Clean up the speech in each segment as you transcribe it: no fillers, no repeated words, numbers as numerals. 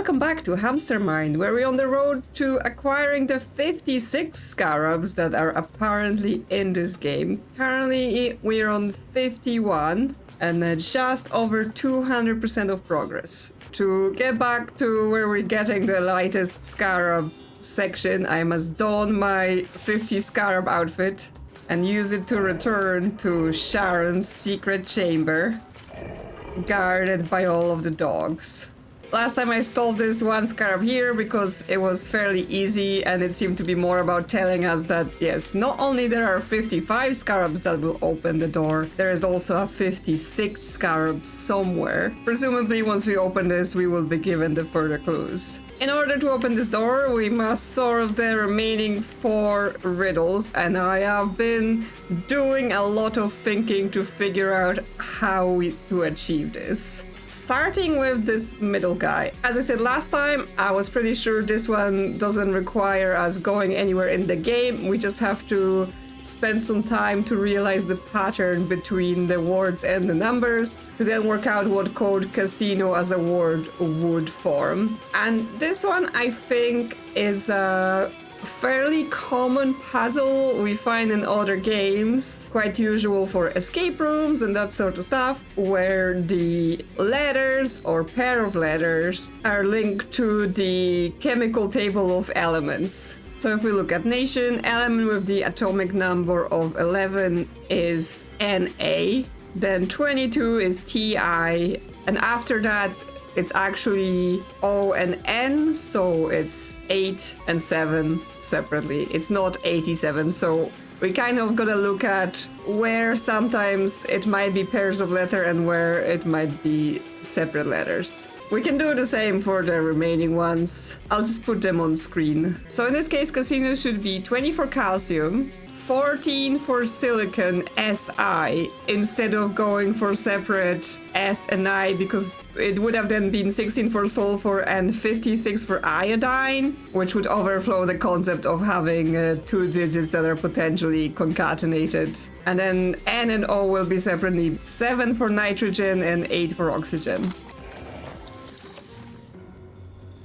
Welcome back to Hamstermind, where we're on the road to acquiring the 56 Scarabs that are apparently in this game. Currently, we're on 51 and just over 200% of progress. To get back to where we're getting the lightest Scarab section, I must don my 50 Scarab outfit and use it to return to Sharon's secret chamber, guarded by all of the dogs. Last time I solved this one Scarab here because it was fairly easy and it seemed to be more about telling us that yes, not only there are 55 Scarabs that will open the door, there is also a 56 Scarab somewhere. Presumably once we open this, we will be given the further clues. In order to open this door, we must solve the remaining 4 riddles, and I have been doing a lot of thinking to figure out how to achieve this. Starting with this middle guy. As I said last time, I was pretty sure this one doesn't require us going anywhere in the game. We just have to spend some time to realize the pattern between the words and the numbers to then work out what code casino as a word would form. And this one, I think, is a fairly common puzzle we find in other games, quite usual for escape rooms and that sort of stuff, where the letters or pair of letters are linked to the chemical table of elements. So if we look at nation, element with the atomic number of 11 is Na, then 22 is Ti, and after that it's actually O and N, so it's 8 and 7 separately. It's not 87, so we kind of gotta look at where sometimes it might be pairs of letter and where it might be separate letters. We can do the same for the remaining ones. I'll just put them on screen. So in this case, casino should be 20 for calcium, 14 for silicon Si, instead of going for separate S and I, because it would have then been 16 for sulfur and 56 for iodine, which would overflow the concept of having 2 digits that are potentially concatenated. And then N and O will be separately 7 for nitrogen and 8 for oxygen.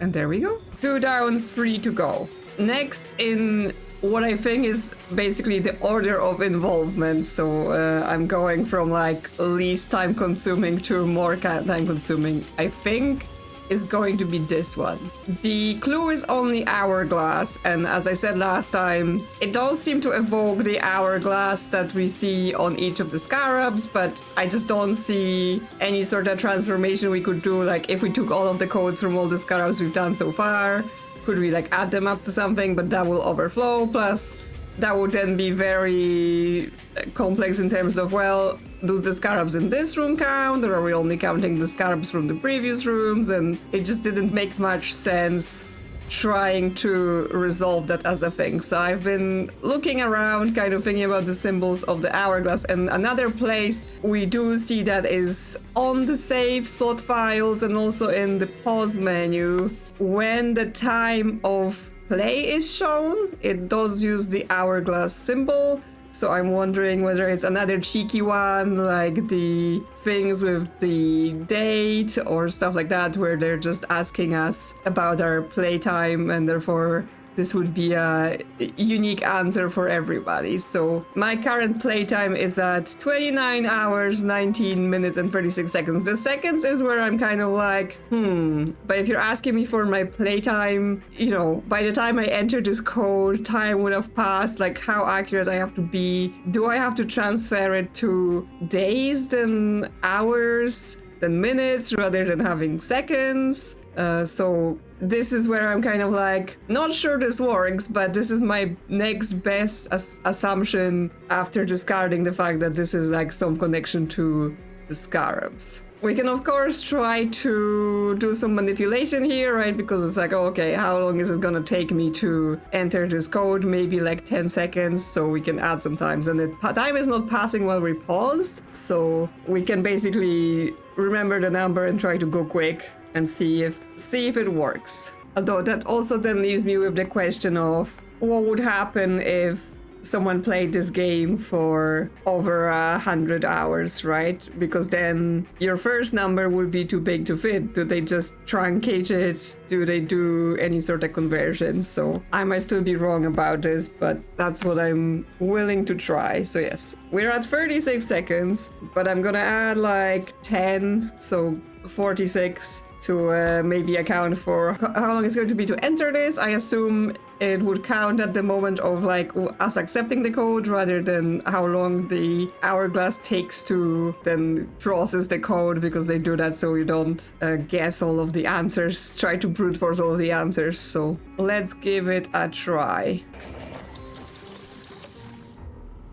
And there we go. 2 down, 3 to go. Next in what I think is basically the order of involvement. So I'm going from like least time consuming to more time consuming. I think is going to be this one. The clue is only hourglass, and as I said last time, it does seem to evoke the hourglass that we see on each of the Scarabs, but I just don't see any sort of transformation we could do. Like if we took all of the codes from all the Scarabs we've done so far, could we like add them up to something, but that will overflow, plus that would then be very complex in terms of, well, do the Scarabs in this room count, or are we only counting the Scarabs from the previous rooms? And it just didn't make much sense trying to resolve that as a thing. So I've been looking around, kind of thinking about the symbols of the hourglass, and another place we do see that is on the save slot files and also in the pause menu. When the time of play is shown, it does use the hourglass symbol. So I'm wondering whether it's another cheeky one, like the things with the date or stuff like that, where they're just asking us about our playtime, and therefore this would be a unique answer for everybody. So my current playtime is at 29 hours, 19 minutes and 36 seconds. The seconds is where I'm kind of like, But if you're asking me for my playtime, you know, by the time I enter this code, time would have passed, like how accurate I have to be. Do I have to transfer it to days, then hours, then minutes, rather than having seconds? So this is where I'm kind of like, not sure this works, but this is my next best assumption after discarding the fact that this is like some connection to the Scarabs. We can of course try to do some manipulation here, right? Because it's like, okay, how long is it gonna take me to enter this code? Maybe like 10 seconds, so we can add some times. And the time is not passing while we paused, so we can basically remember the number and try to go quick and see if it works. Although that also then leaves me with the question of what would happen if someone played this game for over 100 hours, right? Because then your first number would be too big to fit. Do they just truncate it? Do they do any sort of conversion? So I might still be wrong about this, but that's what I'm willing to try. So yes, we're at 36 seconds, but I'm gonna add like 10, so 46 to maybe account for how long it's going to be to enter this. I assume it would count at the moment of like us accepting the code rather than how long the hourglass takes to then process the code, because they do that so you don't guess all of the answers, try to brute force all of the answers. So let's give it a try.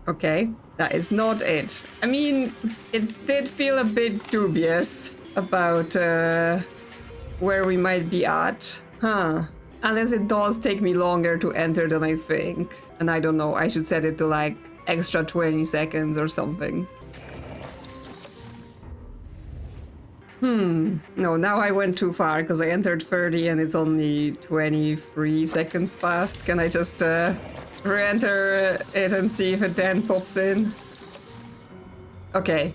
Okay, that is not it. I mean, it did feel a bit dubious about where we might be at. Unless it does take me longer to enter than I think. And I don't know, I should set it to like extra 20 seconds or something. No, now I went too far because I entered 30 and it's only 23 seconds past. Can I just re-enter it and see if it then pops in? Okay.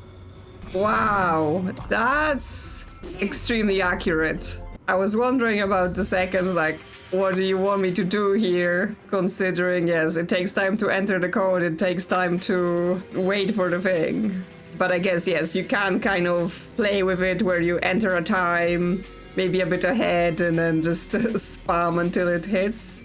Wow, that's extremely accurate. I was wondering about the seconds, like, what do you want me to do here? Considering, yes, it takes time to enter the code, it takes time to wait for the thing. But I guess, yes, you can kind of play with it where you enter a time, maybe a bit ahead, and then just spam until it hits.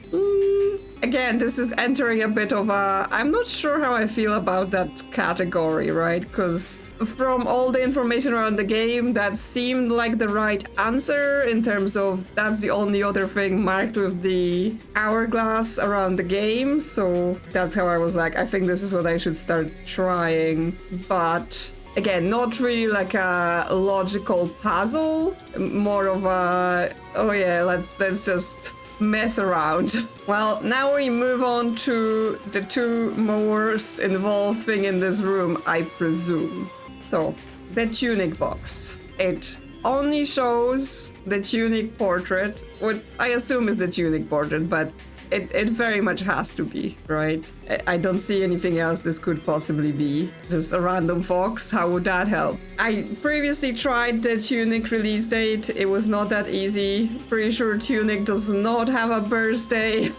Again, this is entering a bit of a... I'm not sure how I feel about that category, right? Because from all the information around the game, that seemed like the right answer in terms of that's the only other thing marked with the hourglass around the game. So that's how I was like, I think this is what I should start trying. But again, not really like a logical puzzle, more of a, oh yeah, let's just mess around. Well, now we move on to the two most involved thing in this room, I presume. So, the tunic box. It only shows the tunic portrait, what I assume is the tunic portrait, but it very much has to be, right? I don't see anything else this could possibly be. Just a random fox, how would that help? I previously tried the tunic release date. It was not that easy. Pretty sure tunic does not have a birthday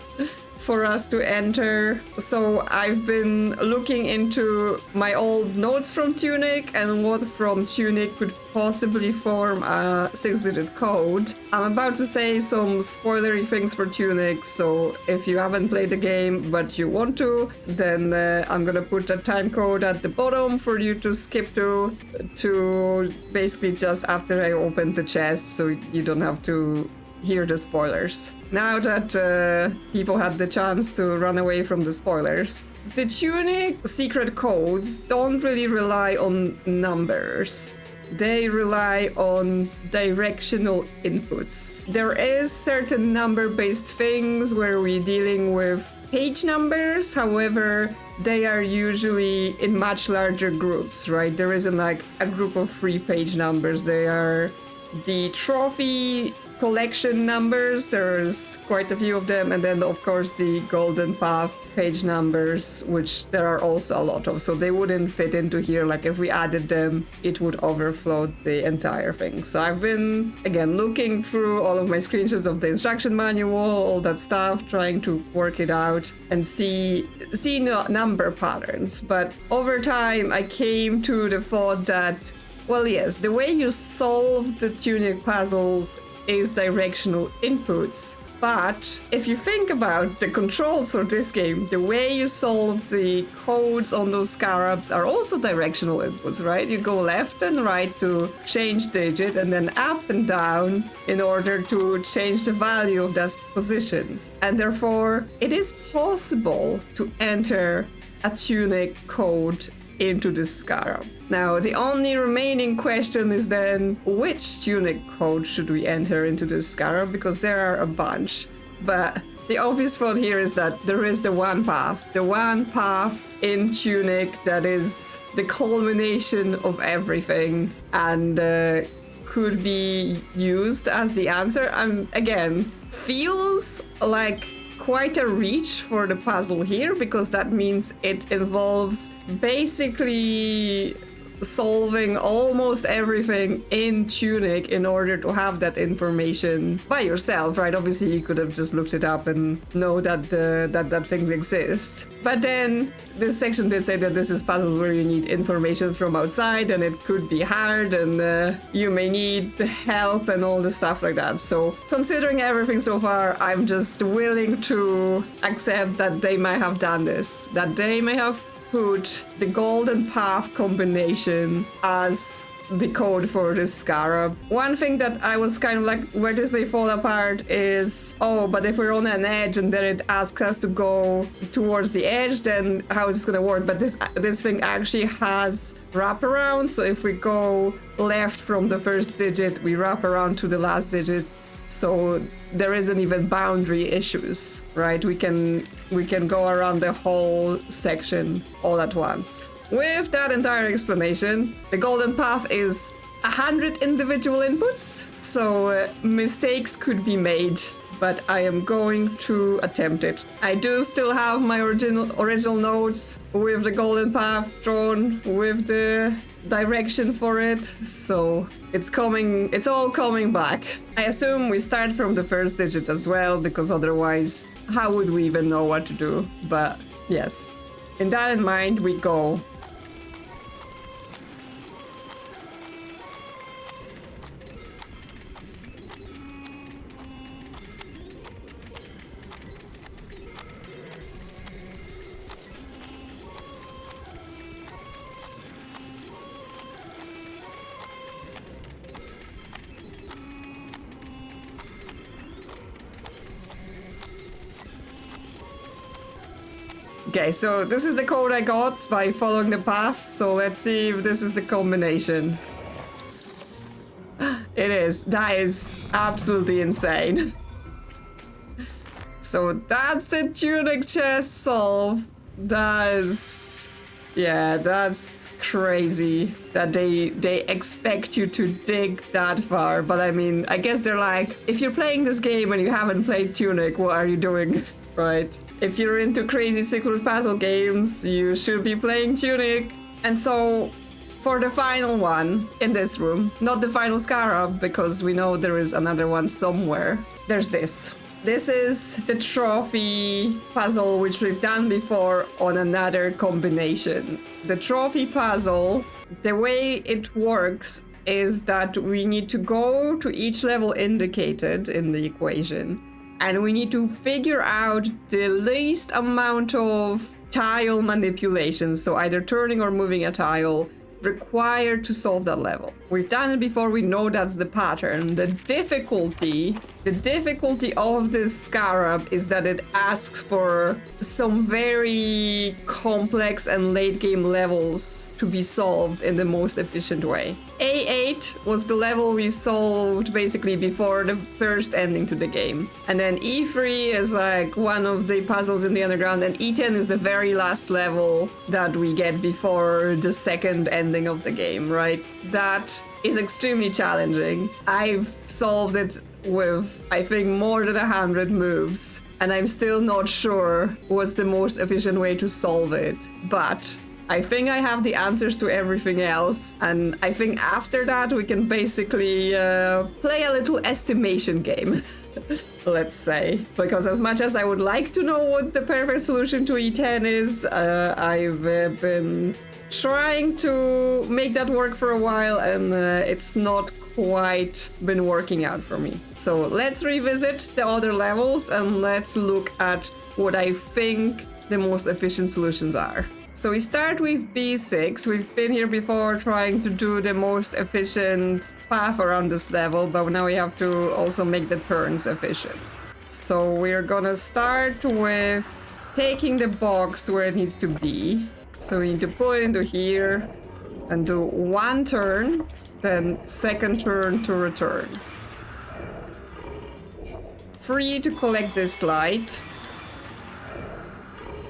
for us to enter. So I've been looking into my old notes from Tunic and what from Tunic could possibly form a 6-digit code. I'm about to say some spoilery things for Tunic, so if you haven't played the game but you want to, then I'm gonna put a time code at the bottom for you to skip to basically just after I open the chest, so you don't have to hear the spoilers. Now that people had the chance to run away from the spoilers, the Tunic secret codes don't really rely on numbers. They rely on directional inputs. There is certain number-based things where we're dealing with page numbers, however, they are usually in much larger groups, right? There isn't like a group of 3 page numbers. They are the trophy collection numbers, there's quite a few of them, and then of course the golden path page numbers, which there are also a lot of, so they wouldn't fit into here. Like if we added them, it would overflow the entire thing. So I've been again looking through all of my screenshots of the instruction manual, all that stuff, trying to work it out and see number patterns. But over time I came to the thought that, well, yes, the way you solve the Tunic puzzles is directional inputs. But if you think about the controls for this game, the way you solve the codes on those scarabs are also directional inputs, right? You go left and right to change digit, and then up and down in order to change the value of that position. And therefore, it is possible to enter a Tunic code into the scarab. Now, the only remaining question is then, which Tunic code should we enter into the scarab? Because there are a bunch. But the obvious thought here is that there is the one path in Tunic that is the culmination of everything and could be used as the answer. Again, feels like quite a reach for the puzzle here, because that means it involves basically solving almost everything in Tunic in order to have that information by yourself, right? Obviously, you could have just looked it up and know that that things exist. But then this section did say that this is puzzles where you need information from outside, and it could be hard, and you may need help and all the stuff like that. So considering everything so far, I'm just willing to accept that they might have done this, that they may have put the golden path combination as the code for this scarab. One thing that I was kind of like, where this may fall apart is, oh, but if we're on an edge and then it asks us to go towards the edge, then how is this gonna work? But this thing actually has wraparound, so if we go left from the first digit, we wrap around to the last digit. So there isn't even boundary issues, right? We can go around the whole section all at once. With that entire explanation, the golden path is 100 individual inputs, so mistakes could be made, but I am going to attempt it. I do still have my original notes with the golden path drawn with the direction for it, so it's all coming back. I assume we start from the first digit as well, because otherwise how would we even know what to do? But yes, in that in mind, we go. Okay, so this is the code I got by following the path, so let's see if this is the combination. It is. That is absolutely insane. So that's the Tunic chest solve. That is... yeah, that's crazy that they expect you to dig that far. But I mean, I guess they're like, if you're playing this game and you haven't played Tunic, what are you doing? Right? If you're into crazy secret puzzle games, you should be playing Tunic. And so, for the final one in this room, not the final Scarab, because we know there is another one somewhere, there's this. This is the trophy puzzle, which we've done before on another combination. The trophy puzzle, the way it works is that we need to go to each level indicated in the equation, and we need to figure out the least amount of tile manipulations, so either turning or moving a tile, required to solve that level. We've done it before, we know that's the pattern. The difficulty of this Scarab is that it asks for some very complex and late game levels to be solved in the most efficient way. A8 was the level we solved basically before the first ending to the game. And then E3 is like one of the puzzles in the underground, and E10 is the very last level that we get before the second ending of the game, right? That is extremely challenging. I've solved it with, I think, more than 100 moves, and I'm still not sure what's the most efficient way to solve it. But I think I have the answers to everything else, and I think after that we can basically play a little estimation game, let's say. Because as much as I would like to know what the perfect solution to E10 is, I've been trying to make that work for a while, and it's not quite been working out for me. So let's revisit the other levels and let's look at what I think the most efficient solutions are. So we start with B6. We've been here before trying to do the most efficient path around this level, but now we have to also make the turns efficient. So we're gonna start with taking the box to where it needs to be. So we need to put it into here and do one turn, then second turn to return. 3 to collect this light.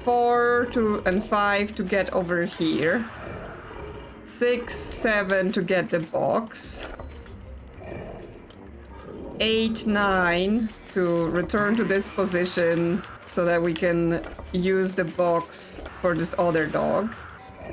4 and 5 to get over here. 6, 7 to get the box. 8, 9 to return to this position so that we can use the box for this other dog.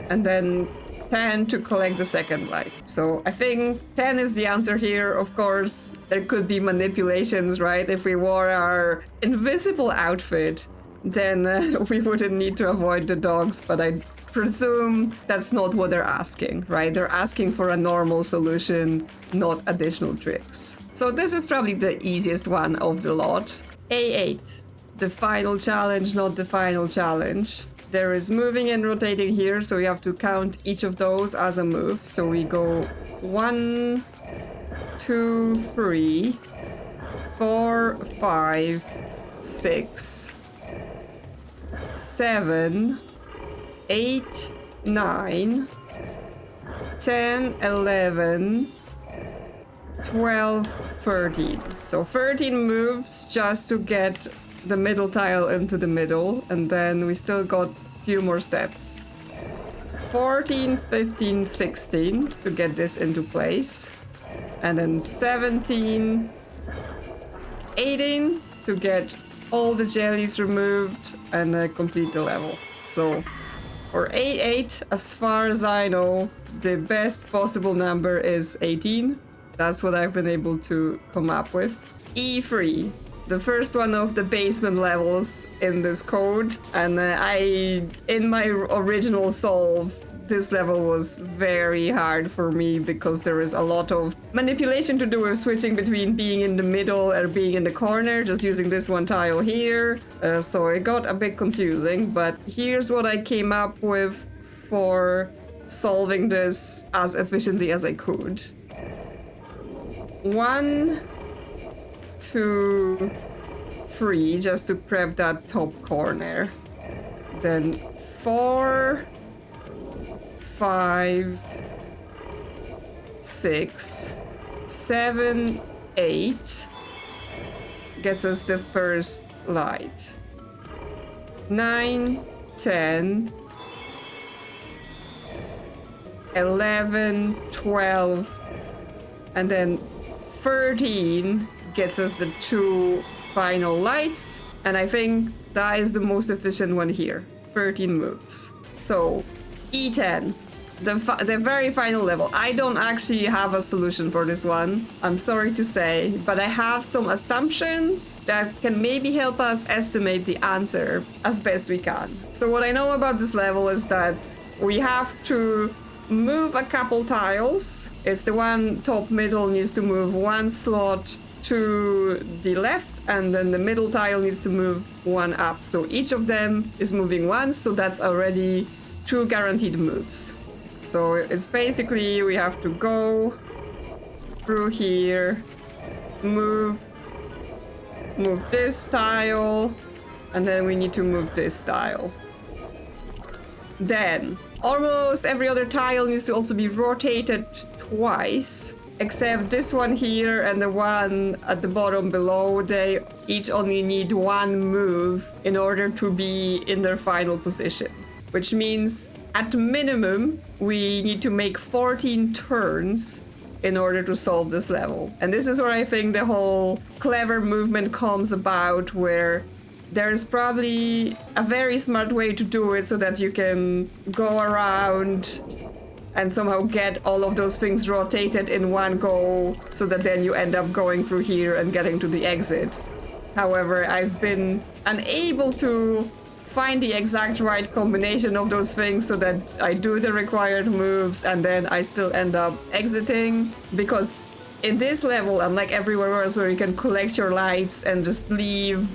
And then 10 to collect the second light. So I think 10 is the answer here. Of course, there could be manipulations, right? If we wore our invisible outfit, then we wouldn't need to avoid the dogs, but I presume that's not what they're asking, right? They're asking for a normal solution, not additional tricks. So this is probably the easiest one of the lot. A8, the final challenge, not the final challenge. There is moving and rotating here, so we have to count each of those as a move. So we go 1, 2, 3, 4, 5, 6, 7, 8, 9, 10, 11, 12, 13. So 13 moves just to get the middle tile into the middle, and then we still got a few more steps. 14, 15, 16 to get this into place. And then 17, 18 to get all the jellies removed and complete the level. So for A8, as far as I know, the best possible number is 18. That's what I've been able to come up with. E3, the first one of the basement levels in this code, and in my original solve, this level was very hard for me because there is a lot of manipulation to do with switching between being in the middle or being in the corner, just using this one tile here. So it got a bit confusing, but here's what I came up with for solving this as efficiently as I could. 1, 2, 3, just to prep that top corner. Then 4, 5, 6, 7, 8 gets us the first light. 9, 10, 11, 12, and then 13 gets us the 2 final lights, and I think that is the most efficient one here. 13 moves. So E10, the very final level. I don't actually have a solution for this one, I'm sorry to say, but I have some assumptions that can maybe help us estimate the answer as best we can. So what I know about this level is that we have to move a couple tiles. It's the one top middle needs to move one slot to the left, and then the middle tile needs to move one up. So each of them is moving once, so that's already 2 guaranteed moves. So it's basically we have to go through here, move this tile, and then we need to move this tile. Then almost every other tile needs to also be rotated twice, except this one here and the one at the bottom below. They each only need 1 move in order to be in their final position, which means at minimum we need to make 14 turns in order to solve this level. And this is where I think the whole clever movement comes about, where there's probably a very smart way to do it so that you can go around and somehow get all of those things rotated in one go, so that then you end up going through here and getting to the exit. However, I've been unable to find the exact right combination of those things so that I do the required moves and then I still end up exiting, because in this level, unlike everywhere else where you can collect your lights and just leave,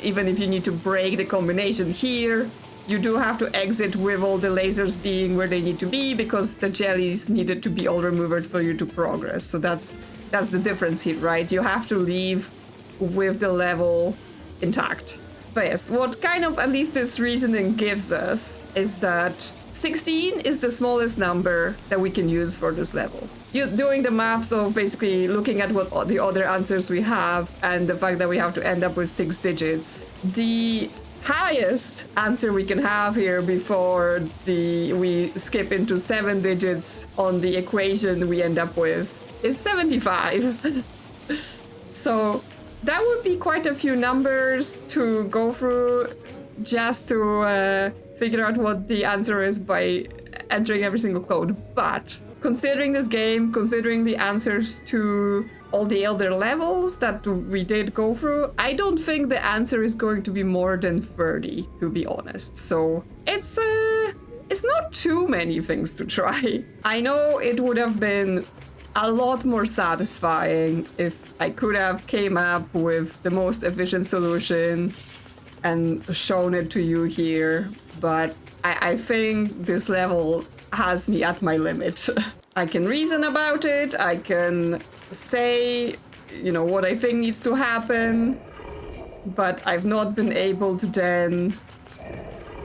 even if you need to break the combination, here you do have to exit with all the lasers being where they need to be, because the jellies needed to be all removed for you to progress. So that's the difference here, right? You have to leave with the level intact. But yes, what kind of at least this reasoning gives us is that 16 is the smallest number that we can use for this level. You're doing the maths of basically looking at what the other answers we have and the fact that we have to end up with 6 digits. The highest answer we can have here before we skip into 7 digits on the equation we end up with is 75. So that would be quite a few numbers to go through just to figure out what the answer is by entering every single code. But considering this game, considering the answers to all the other levels that we did go through, I don't think the answer is going to be more than 30, to be honest. So it's not too many things to try. I know it would have been a lot more satisfying if I could have came up with the most efficient solution and shown it to you here, but I think this level has me at my limit. I can reason about it, I can say, you know, what I think needs to happen, but I've not been able to then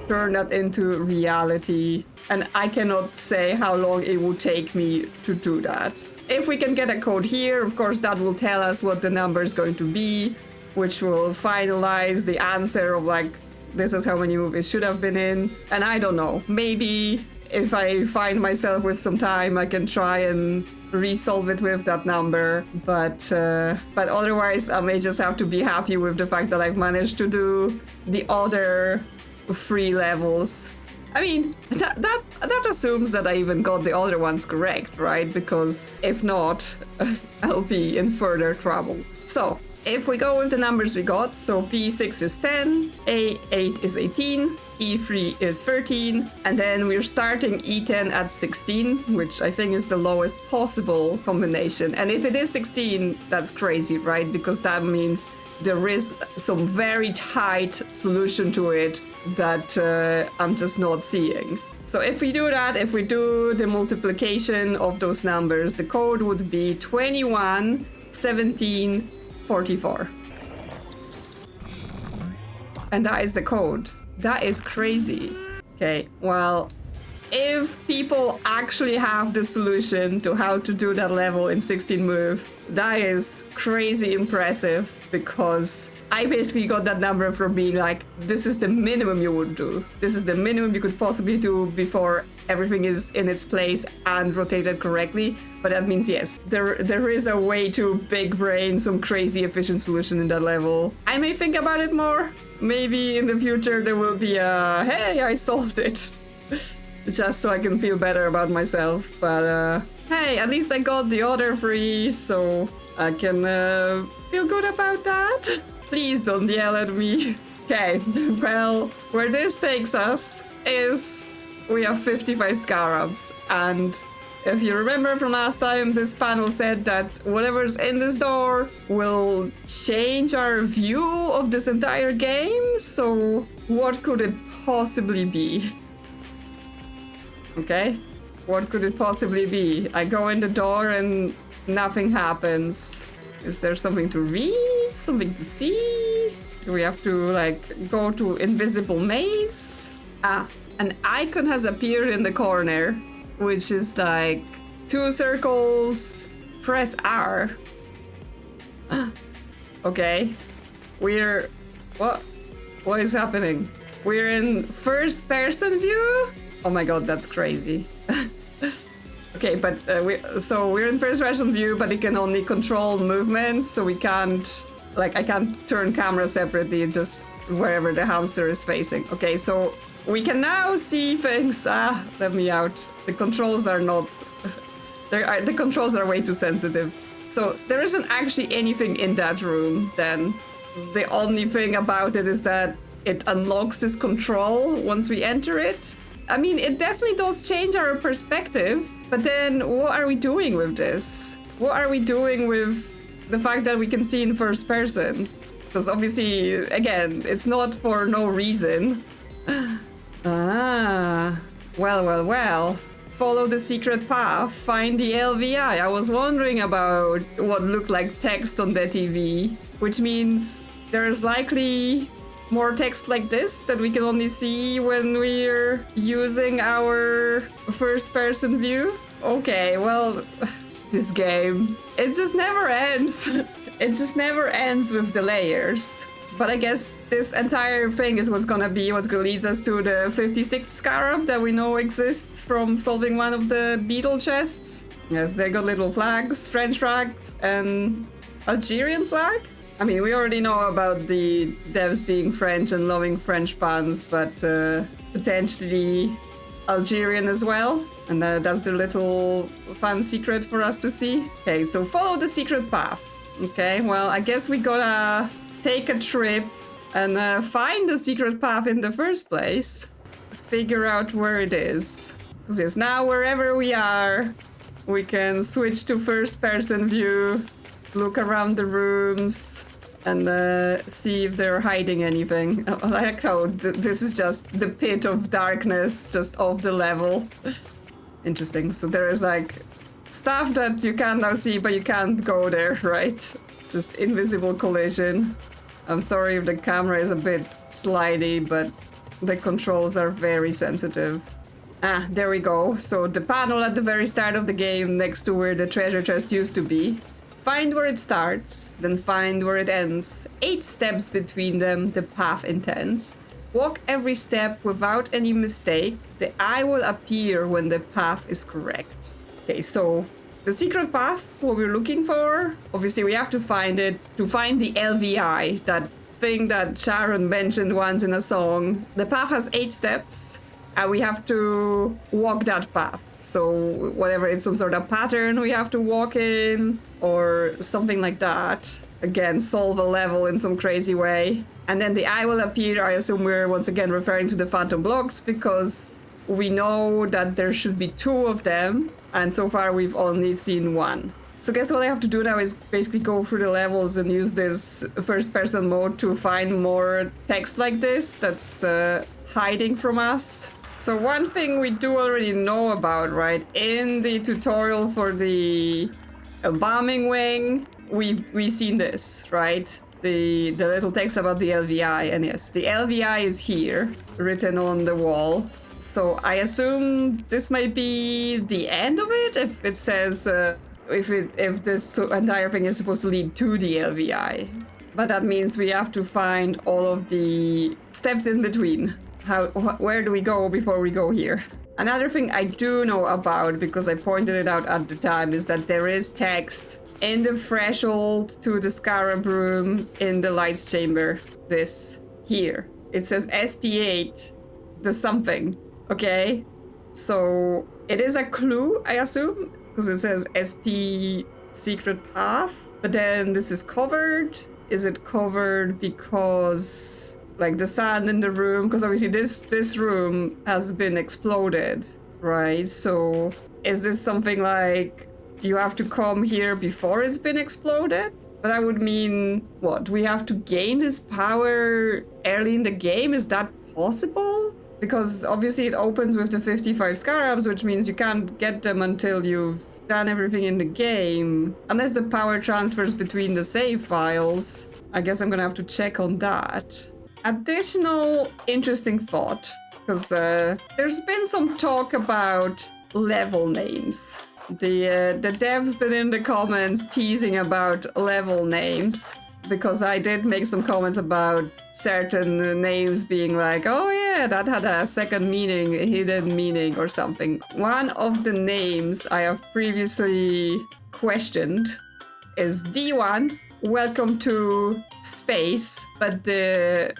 turn that into reality, and I cannot say how long it would take me to do that. If we can get a code here, of course that will tell us what the number is going to be, which will finalize the answer of like, this is how many movies should have been in. And I don't know, maybe if I find myself with some time, I can try and resolve it with that number. But otherwise, I may just have to be happy with the fact that I've managed to do the other 3 levels. I mean, that assumes that I even got the other ones correct, right? Because if not, I'll be in further trouble. So, if we go with the numbers we got, so B6 is 10, A8 is 18, E3 is 13, and then we're starting E10 at 16, which I think is the lowest possible combination. And if it is 16, that's crazy, right? Because that means there is some very tight solution to it that I'm just not seeing. So if we do that, if we do the multiplication of those numbers, the code would be 21, 17, 44. And that is the code. That is crazy. Okay, well, if people actually have the solution to how to do that level in 16 move, that is crazy impressive, because I basically got that number from being like, this is the minimum you would do. This is the minimum you could possibly do before everything is in its place and rotated correctly. But that means, yes, there is a way to big brain some crazy efficient solution in that level. I may think about it more. Maybe in the future there will be a, hey, I solved it. Just so I can feel better about myself. But hey, at least I got the other 3, so I can feel good about that. Please don't yell at me. Okay, well, where this takes us is we have 55 Scarabs, and if you remember from last time, this panel said that whatever's in this door will change our view of this entire game, so what could it possibly be? Okay, what could it possibly be? I go in the door and nothing happens. Is there something to read? Something to see? Do we have to, like, go to invisible maze? Ah, an icon has appeared in the corner, which is like 2 circles, press R. Okay, we're... What is happening? We're in first person view? Oh my god, that's crazy. Okay, but we're in first person view, but it can only control movements, so we can't, like, I can't turn camera separately, just wherever the hamster is facing. Okay, so we can now see things. Ah, let me out. The controls are not, the controls are way too sensitive. So there isn't actually anything in that room then. The only thing about it is that it unlocks this control once we enter it. I mean, it definitely does change our perspective, but then what are we doing with this? What are we doing with the fact that we can see in first person? Because obviously, again, it's not for no reason. Ah, well. Follow the secret path, find the LVI. I was wondering about what looked like text on the TV, which means there's likely more text like this that we can only see when we're using our first-person view. Okay, well, this game, it just never ends. It just never ends with the layers. But I guess this entire thing is what's gonna lead us to the 56 Scarab that we know exists from solving one of the beetle chests. Yes, they got little flags, French flags, and Algerian flag? I mean, we already know about the devs being French and loving French puns, but potentially Algerian as well. And that's the little fun secret for us to see. Okay, so follow the secret path. Okay, well, I guess we gotta take a trip and find the secret path in the first place. Figure out where it is. Because now wherever we are, we can switch to first-person view, look around the rooms, and see if they're hiding anything. I like how this is just the pit of darkness, just off the level. Interesting. So there is like stuff that you can now see, but you can't go there, right? Just invisible collision. I'm sorry if the camera is a bit slidey, but the controls are very sensitive. Ah, there we go. So the panel at the very start of the game next to where the treasure chest used to be. Find where it starts, then find where it ends. 8 steps between them, the path intends. Walk every step without any mistake. The eye will appear when the path is correct. Okay, so the secret path, what we're looking for, obviously we have to find it, to find the LVI, that thing that Sharon mentioned once in a song. The path has 8 steps, and we have to walk that path. So whatever, it's some sort of pattern we have to walk in, or something like that. Again, solve a level in some crazy way. And then the eye will appear. I assume we're once again referring to the phantom blocks, because we know that there should be 2 of them, and so far we've only seen 1. So guess what I have to do now is basically go through the levels and use this first-person mode to find more text like this that's hiding from us. So one thing we do already know about, right? In the tutorial for the bombing wing, we've seen this, right? The little text about the LVI, and yes, the LVI is here, written on the wall. So I assume this might be the end of it, if it says if this entire thing is supposed to lead to the LVI. But that means we have to find all of the steps in between. Where do we go before we go here? Another thing I do know about, because I pointed it out at the time, is that there is text in the threshold to the Scarab room in the lights chamber. This here. It says SP8, the something. Okay? So it is a clue, I assume, because it says SP secret path. But then this is covered. Is it covered because like the sand in the room? Because obviously this room has been exploded, right? So is this something like you have to come here before it's been exploded? But that would mean, what? We have to gain this power early in the game? Is that possible? Because obviously it opens with the 55 Scarabs, which means you can't get them until you've done everything in the game. Unless the power transfers between the save files. I guess I'm gonna have to check on that. Additional interesting thought, because there's been some talk about level names. The dev's been in the comments teasing about level names, because I did make some comments about certain names being like, oh yeah, that had a second meaning, a hidden meaning or something. One of the names I have previously questioned is D1, welcome to space, but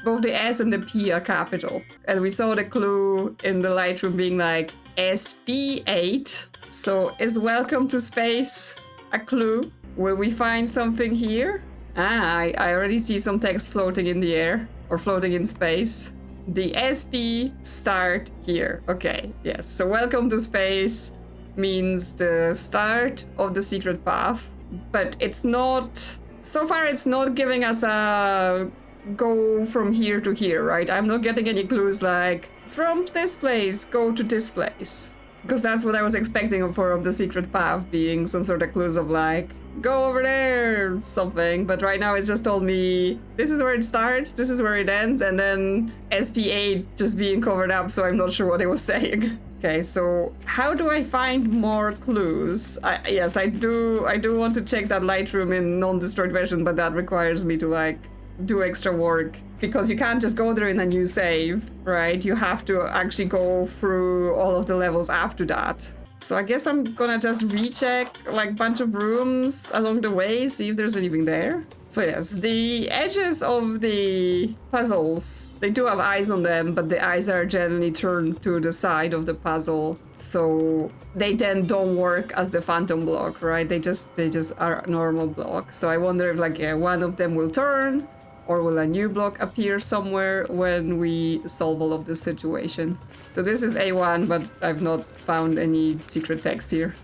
both the S and the P are capital. And we saw the clue in the Lightroom being like SP8. So is welcome to space a clue? Will we find something here? Ah, I already see some text floating in the air, or floating in space. The SP start here. Okay, yes. So welcome to space means the start of the secret path, but it's not, so far it's not giving us a go from here to here, right? I'm not getting any clues like, from this place, go to this place. Because that's what I was expecting from the secret path, being some sort of clues of like, go over there, something. But right now it's just told me, this is where it starts, this is where it ends, and then SP8 just being covered up, so I'm not sure what it was saying. Okay, so how do I find more clues? Yes, I do want to check that Lightroom in non-destroyed version, but that requires me to like do extra work, because you can't just go there in a new save, right? You have to actually go through all of the levels up to that. So I guess I'm gonna just recheck like bunch of rooms along the way, see if there's anything there. So yes, the edges of the puzzles, they do have eyes on them, but the eyes are generally turned to the side of the puzzle. So they then don't work as the phantom block, right? They just are normal blocks. So I wonder if like one of them will turn, or will a new block appear somewhere when we solve all of this situation. So this is A1, but I've not found any secret text here.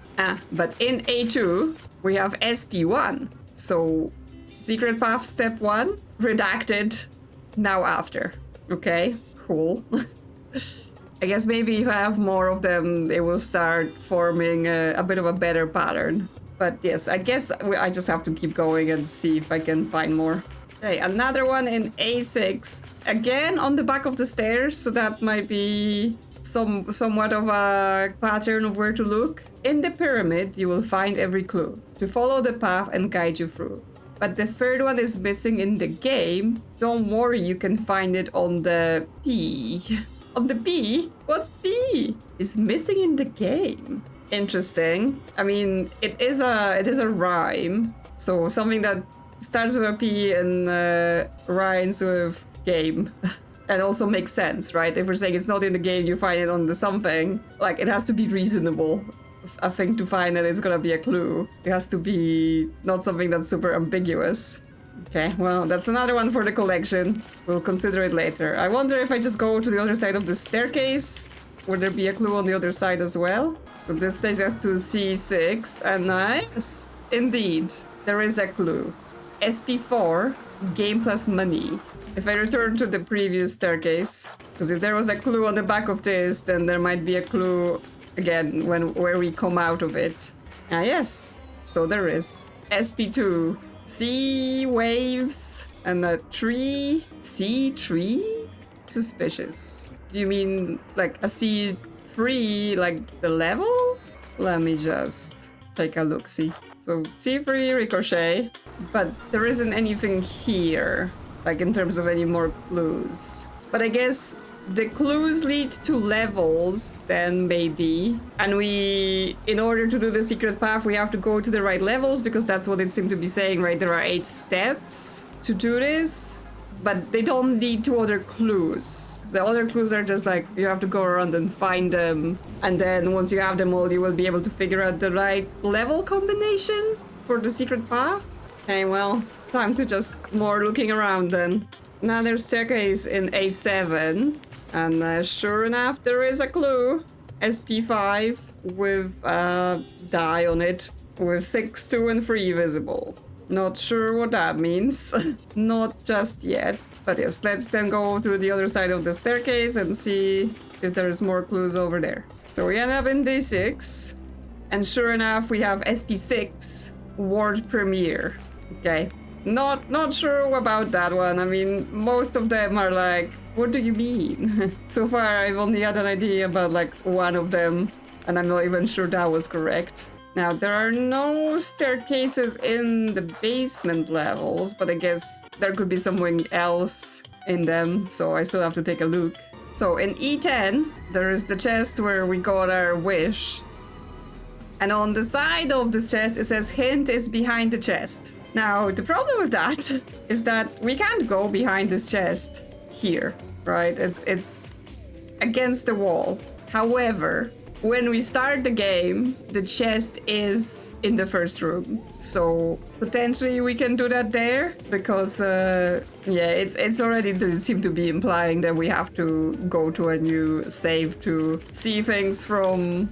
But in A2, we have SP1. So secret path step 1, redacted, now after. Okay, cool. I guess maybe if I have more of them, they will start forming a bit of a better pattern. But yes, I guess I just have to keep going and see if I can find more. Okay, another one in A6. Again on the back of the stairs, so that might be somewhat of a pattern of where to look. In the pyramid, you will find every clue to follow the path and guide you through. But the third one is missing in the game. Don't worry, you can find it on the P. On the B? What's B? It's missing in the game. Interesting. I mean, it is a rhyme. So something that starts with a P and rhymes with game. And also makes sense, right? If we're saying it's not in the game, you find it on the something. Like, it has to be reasonable. I think to find that it's gonna be a clue. It has to be not something that's super ambiguous. Okay, well, that's another one for the collection. We'll consider it later. I wonder if I just go to the other side of the staircase, would there be a clue on the other side as well? So this takes us to C6, and nice. Indeed, there is a clue. SP4, game plus money. If I return to the previous staircase, because if there was a clue on the back of this, then there might be a clue again where we come out of it. Ah, yes. So there is. SP2, sea waves and a tree. Sea tree? Suspicious. Do you mean like a sea free, like the level? Let me just take a look-see. So sea free, ricochet, but there isn't anything here, like in terms of any more clues. But I guess the clues lead to levels, then maybe. And in order to do the secret path, we have to go to the right levels, because that's what it seemed to be saying, right? There are 8 steps to do this, but they don't lead to other clues. The other clues are just like, you have to go around and find them. And then once you have them all, you will be able to figure out the right level combination for the secret path. Okay, well, time to just more looking around then. Another staircase in A7. And sure enough, there is a clue. SP5 with a die on it with 6, 2, and 3 visible. Not sure what that means. Not just yet. But yes, let's then go to the other side of the staircase and see if there's more clues over there. So we end up in D6. And sure enough, we have SP6 World Premiere. Okay. Not sure about that one. I mean, most of them are like, what do you mean? So far, I've only had an idea about like one of them, and I'm not even sure that was correct. Now, there are no staircases in the basement levels, but I guess there could be something else in them, so I still have to take a look. So in E10, there is the chest where we got our wish. And on the side of this chest, it says hint is behind the chest. Now, the problem with that is that we can't go behind this chest here, right? It's against the wall. However, when we start the game, the chest is in the first room. So potentially we can do that there because, yeah, it's already it seemed to be implying that we have to go to a new save to see things from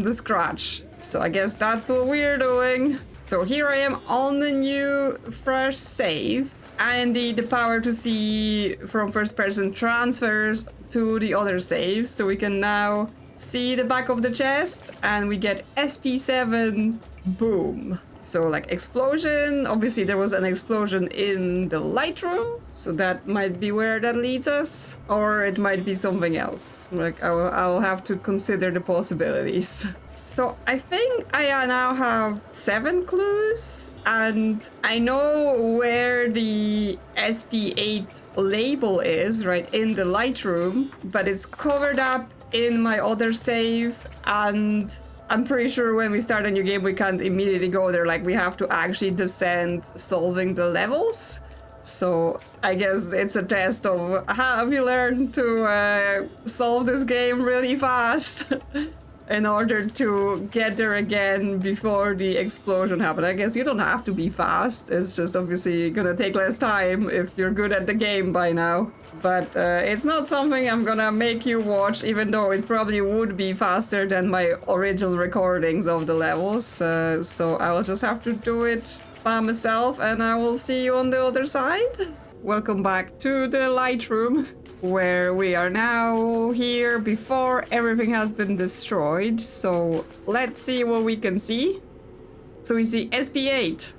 the scratch. So I guess that's what we're doing. So here I am on the new fresh save, and indeed the power to see from first person transfers to the other saves. So we can now see the back of the chest and we get SP7 boom. So like explosion, obviously there was an explosion in the light room, so that might be where that leads us, or it might be something else. Like I'll have to consider the possibilities. So I think I now have 7 clues, and I know where the SP8 label is, right, in the light room, but it's covered up in my other save, and I'm pretty sure when we start a new game, we can't immediately go there. Like, we have to actually descend solving the levels. So I guess it's a test of have you learned to solve this game really fast in order to get there again before the explosion happened. I guess you don't have to be fast. It's just obviously gonna take less time if you're good at the game by now. But it's not something I'm gonna make you watch, even though it probably would be faster than my original recordings of the levels. So I will just have to do it by myself, and I will see you on the other side. Welcome back to the Lightroom, where we are now here before everything has been destroyed. So let's see what we can see. So we see SP8,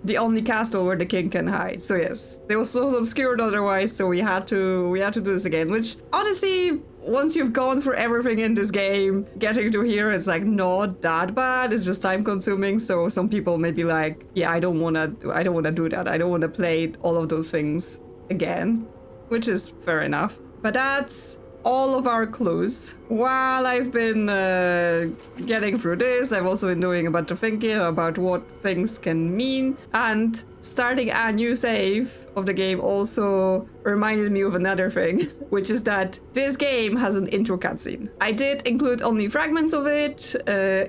the only castle where the king can hide. So yes, they were so obscured otherwise, so we had to do this again, which honestly, once you've gone through everything in this game, getting to here is like not that bad. It's just time consuming. So some people may be like, yeah, I don't wanna do that. I don't wanna play all of those things again, which is fair enough. But that's all of our clues. While I've been getting through this, I've also been doing a bunch of thinking about what things can mean, and starting a new save of the game also reminded me of another thing, which is that this game has an intro cutscene. I did include only fragments of it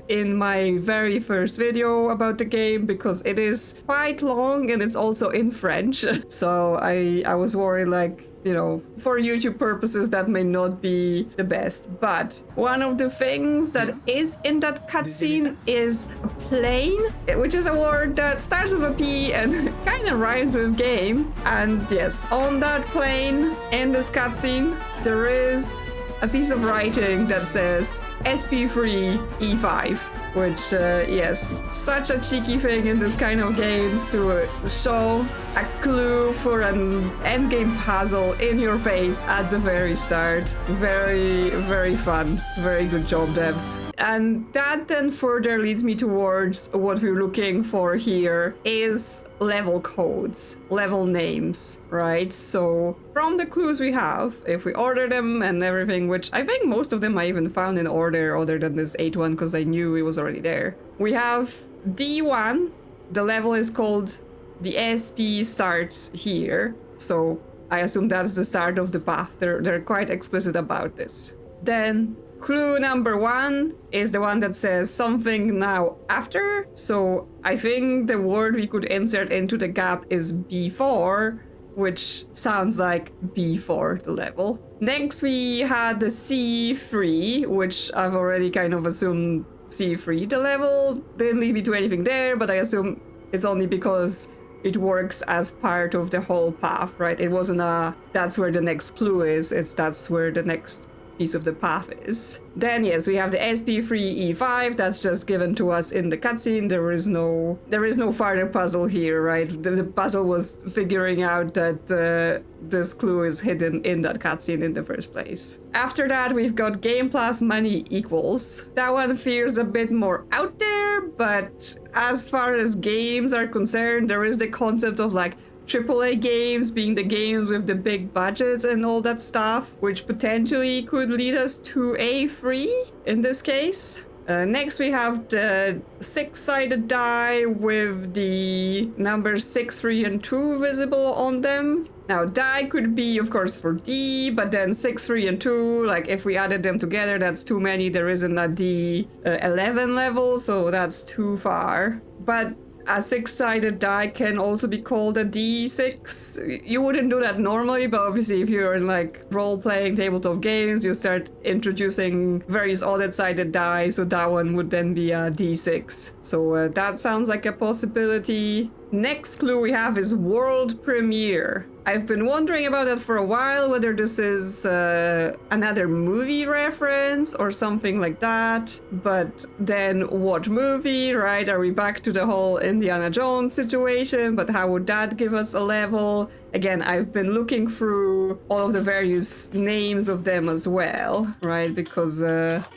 in my very first video about the game because it is quite long and it's also in French. So I was worried, like, you know, for YouTube purposes that may not be the best. But one of the things that is in that cutscene is a plane, which is a word that starts with a P and kind of rhymes with game. And yes, on that plane in this cutscene, there is a piece of writing that says SP3 E5, which, yes, such a cheeky thing in this kind of games to shove a clue for an endgame puzzle in your face at the very start. Very, very fun. Very good job, devs. And that then further leads me towards what we're looking for here is level codes, level names, right? So from the clues we have, if we order them and everything, which I think most of them I even found in order other than this 8th one because I knew it was already there. We have D1, the level is called the SP starts here. So I assume that's the start of the path. They're quite explicit about this. Then clue number 1 is the one that says something now after. So I think the word we could insert into the gap is before, which sounds like before the level. Next we had the C3, which I've already kind of assumed C3 the level. Didn't lead me to anything there, but I assume it's only because it works as part of the whole path, right? It wasn't a that's where the next clue is, it's that's where the next piece of the path is. Then yes, we have the SP3 E5, that's just given to us in the cutscene. There is no further puzzle here, right? The puzzle was figuring out that this clue is hidden in that cutscene in the first place. After that, we've got game plus money equals. That one feels a bit more out there, but as far as games are concerned, there is the concept of like AAA games being the games with the big budgets and all that stuff, which potentially could lead us to A3 in this case. Next we have the 6-sided die with the numbers 6, 3, and 2 visible on them. Now die could be of course for D, but then 6, 3, and 2, like if we added them together, that's too many. There isn't a D11 level, so that's too far. But a 6-sided die can also be called a D6. You wouldn't do that normally, but obviously if you're in like role-playing tabletop games, you start introducing various odd-sided die, so that one would then be a D6. So that sounds like a possibility. Next clue we have is world premiere. I've been wondering about it for a while, whether this is another movie reference or something like that. But then what movie, right? Are we back to the whole Indiana Jones situation? But how would that give us a level? again, I've been looking through all of the various names of them as well, right? Because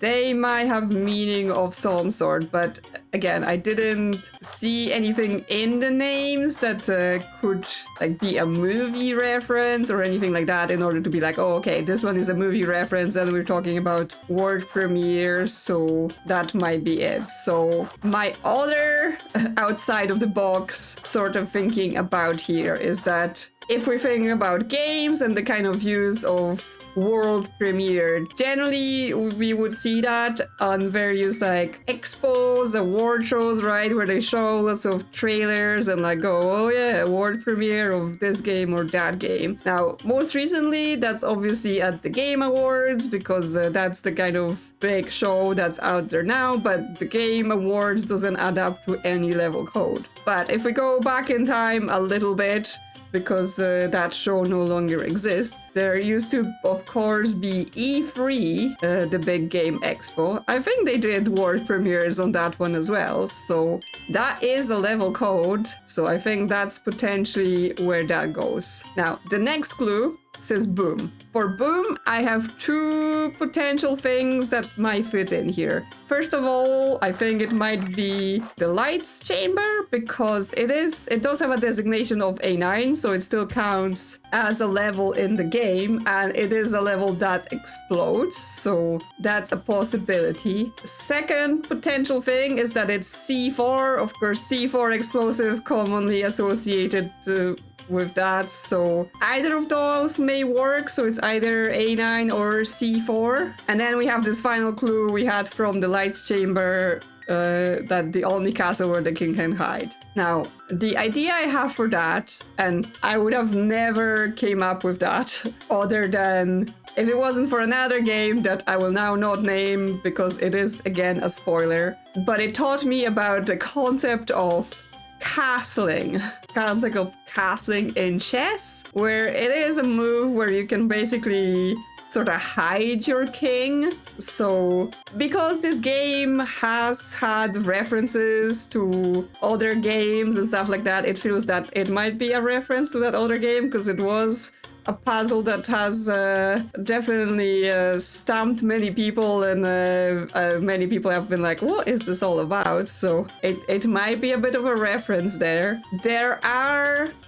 they might have meaning of some sort, but again, I didn't see anything in the names that could like be a movie reference or anything like that in order to be like, oh, okay, this one is a movie reference and we're talking about world premieres, so that might be it. So my other outside of the box sort of thinking about here is that if we're thinking about games and the kind of use of world premiere, generally we would see that on various like expos, award shows, right, where they show lots of trailers and like go, oh yeah, world premiere of this game or that game. Now most recently that's obviously at the Game Awards, because that's the kind of big show that's out there now, but the Game Awards doesn't add up to any level code. But if we go back in time a little bit, because that show no longer exists, there used to, of course, be E3, the big game expo. I think they did world premieres on that one as well, so that is a level code, so I think that's potentially where that goes. Now, the next clue says boom. For boom, I have two potential things that might fit in here. First of all, I think it might be the lights chamber, because it does have a designation of A9, so it still counts as a level in the game, and it is a level that explodes, so that's a possibility. Second potential thing is that it's C4, of course, C4 explosive commonly associated with that, so either of those may work, so it's either A9 or C4. And then we have this final clue we had from the lights chamber, that the only castle where the king can hide. Now, the idea I have for that, and I would have never came up with that other than if it wasn't for another game that I will now not name because it is again a spoiler, but it taught me about the concept of castling in chess, where it is a move where you can basically sort of hide your king. So because this game has had references to other games and stuff like that, it feels that it might be a reference to that other game, because it was a puzzle that has definitely stumped many people, and many people have been like, what is this all about? So it might be a bit of a reference there.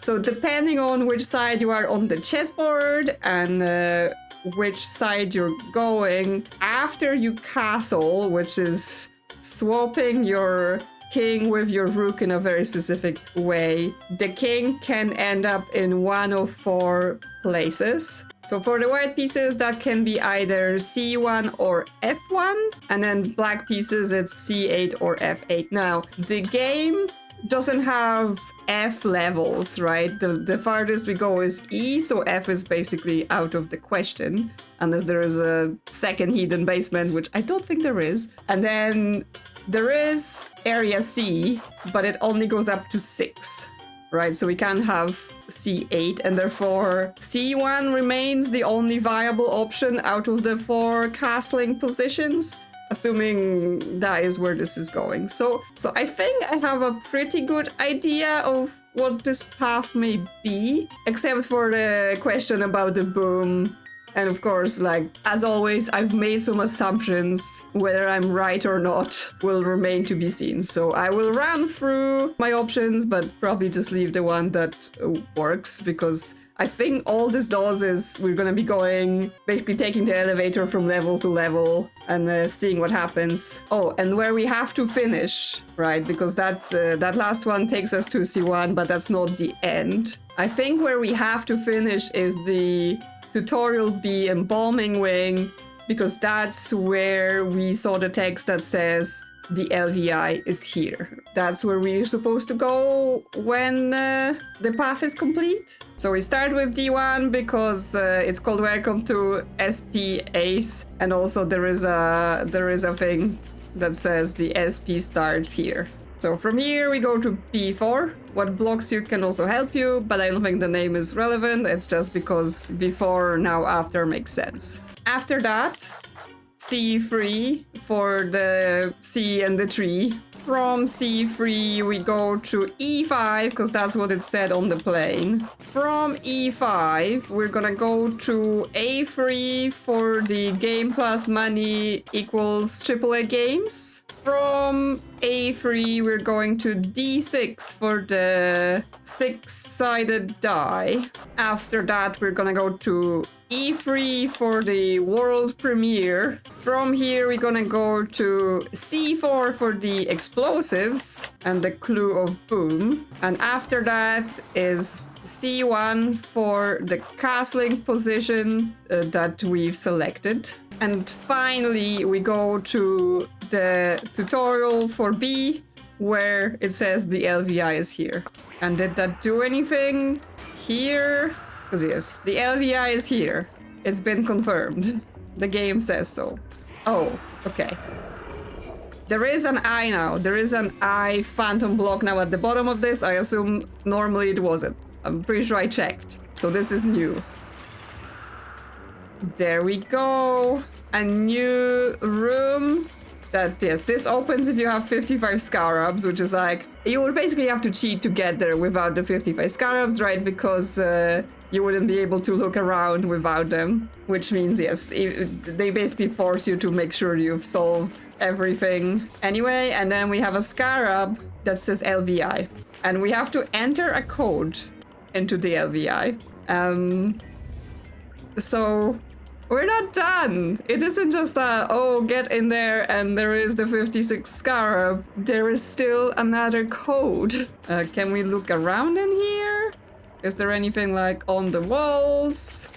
So depending on which side you are on the chessboard and which side you're going, after you castle, which is swapping your king with your rook in a very specific way, the king can end up in one of four places. So for the white pieces, that can be either C1 or F1, and then black pieces, it's C8 or F8. Now, the game doesn't have F levels, right? The farthest we go is E, so F is basically out of the question, unless there is a second hidden basement, which I don't think there is. And then there is area C, but it only goes up to 6, right? So we can't have C8, and therefore C1 remains the only viable option out of the 4 castling positions, assuming that is where this is going. So I think I have a pretty good idea of what this path may be, except for the question about the boom. And of course, like, as always, I've made some assumptions. Whether I'm right or not will remain to be seen. So I will run through my options, but probably just leave the one that works, because I think all this does is we're gonna be going, basically taking the elevator from level to level and seeing what happens. Oh, and where we have to finish, right? Because that last one takes us to C1, but that's not the end. I think where we have to finish is the Tutorial B Embalming Wing, because that's where we saw the text that says the LVI is here. That's where we're supposed to go when the path is complete. So we start with D1 because it's called Welcome to SP Ace, and also there is a thing that says the SP starts here. So from here we go to P4. What blocks you can also help you, but I don't think the name is relevant. It's just because before, now, after makes sense. After that, C3 for the C and the tree. From C3, we go to E5, because that's what it said on the plane. From E5, we're gonna go to A3 for the game plus money equals AAA games. From A3, we're going to D6 for the 6-sided die. After that, we're gonna go to E3 for the world premiere. From here, we're gonna go to C4 for the explosives and the clue of boom. And after that is C1 for the castling position that we've selected. And finally, we go to the tutorial for B, where it says the LVI is here. And did that do anything here? Because yes, the LVI is here. It's been confirmed. The game says so. Oh, okay. There is an eye now. There is an eye phantom block now at the bottom of this. I assume normally it wasn't. I'm pretty sure I checked. So this is new. There we go. A new room. That yes, this opens if you have 55 Scarabs, which is like, you would basically have to cheat to get there without the 55 Scarabs, right? Because you wouldn't be able to look around without them. Which means, yes, they basically force you to make sure you've solved everything. Anyway, and then we have a Scarab that says LVI. And we have to enter a code into the LVI. So we're not done. It isn't just that, oh, get in there and there is the 56 Scarab. There is still another code. Can we look around in here? Is there anything like on the walls?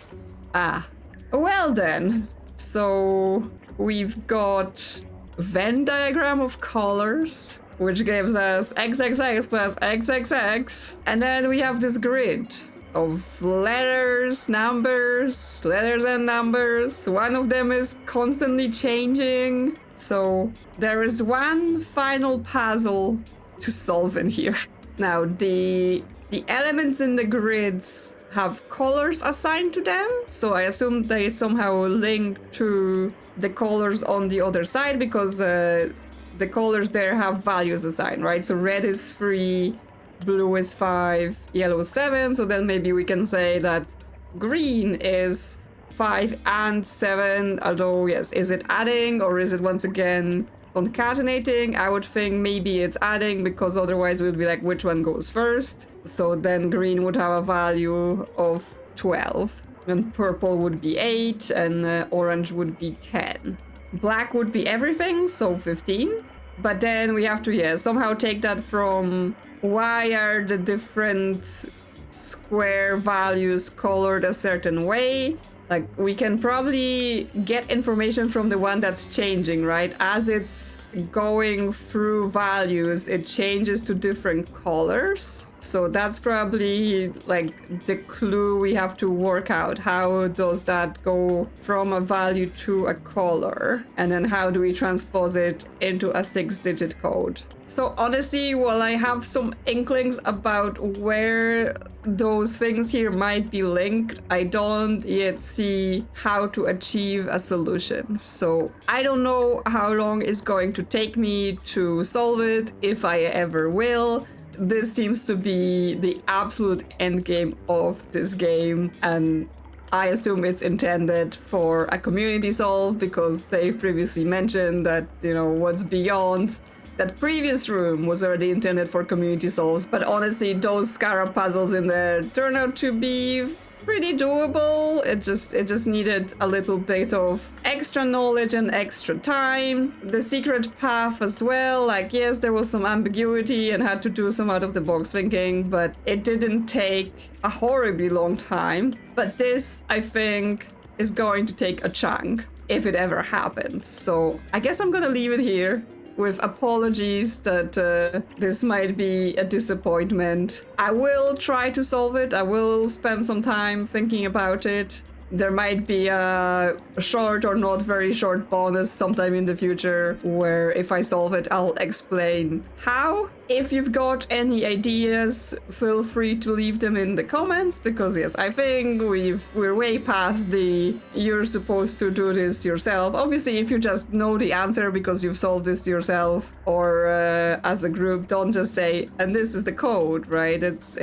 Ah, well then. So we've got Venn diagram of colors, which gives us XXX plus XXX. And then we have this grid of letters, numbers, letters and numbers. One of them is constantly changing. So there is one final puzzle to solve in here. Now, the elements in the grids have colors assigned to them. So I assume they somehow link to the colors on the other side because the colors there have values assigned, right? So red is 3, blue is 5, yellow is 7. So then maybe we can say that green is 5 and 7. Although, yes, is it adding or is it once again concatenating? I would think maybe it's adding because otherwise we'd be like, which one goes first? So then green would have a value of 12. And purple would be 8 and orange would be 10. Black would be everything, so 15. But then we have to, yeah, somehow take that from why are the different square values colored a certain way. Like, we can probably get information from the one that's changing, right? As it's going through values, it changes to different colors. So that's probably like the clue we have to work out. How does that go from a value to a color? And then how do we transpose it into a 6-digit code? So honestly, while I have some inklings about where those things here might be linked, I don't yet see how to achieve a solution. So I don't know how long it's going to take me to solve it, if I ever will. This seems to be the absolute end game of this game, and I assume it's intended for a community solve because they've previously mentioned that, you know, what's beyond that previous room was already intended for community solves. But honestly, those Scarab puzzles in there turn out to be pretty doable. It just needed a little bit of extra knowledge and extra time. The secret path as well, like, yes, there was some ambiguity and had to do some out of the box thinking, but it didn't take a horribly long time. But this, I think, is going to take a chunk if it ever happened. So I guess I'm gonna leave it here, with apologies that this might be a disappointment. I will try to solve it. I will spend some time thinking about it. there might be a short or not very short bonus sometime in the future where if I solve it, I'll explain how. If you've got any ideas, feel free to leave them in the comments, because yes, I think we're way past the you're supposed to do this yourself. Obviously, if you just know the answer because you've solved this yourself or as a group, don't just say, and this is the code, right? It's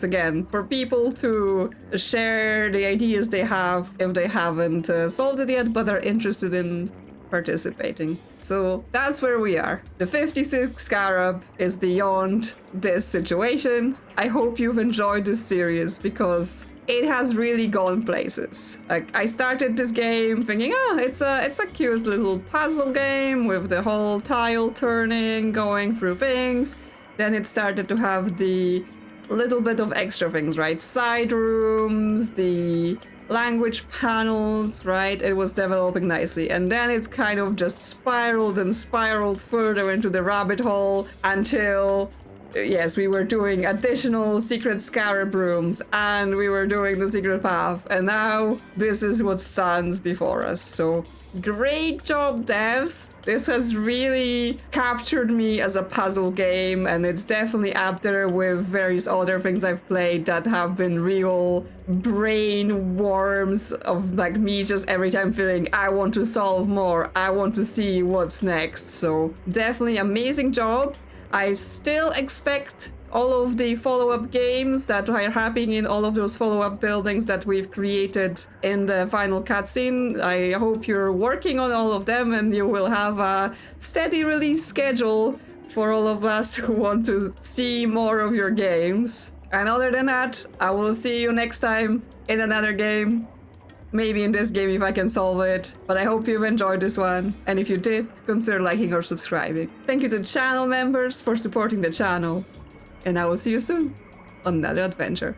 again for people to share the ideas they have if they haven't solved it yet, but are interested in participating. So that's where we are. The 56 Scarab is beyond this situation. I hope you've enjoyed this series because it has really gone places. Like, I started this game thinking, it's a cute little puzzle game with the whole tile turning, going through things. Then it started to have the little bit of extra things, right? Side rooms, the language panels, right? It was developing nicely. And then it's kind of just spiraled and spiraled further into the rabbit hole until, yes, we were doing additional secret Scarab rooms and we were doing the secret path. And now this is what stands before us. So great job, devs. This has really captured me as a puzzle game, and it's definitely up there with various other things I've played that have been real brain worms of like me just every time feeling I want to solve more, I want to see what's next. So definitely amazing job. I still expect all of the follow-up games that are happening in all of those follow-up buildings that we've created in the final cutscene. I hope you're working on all of them and you will have a steady release schedule for all of us who want to see more of your games. And other than that, I will see you next time in another game. Maybe in this game if I can solve it. But I hope you've enjoyed this one. And if you did, consider liking or subscribing. Thank you to channel members for supporting the channel. And I will see you soon on another adventure.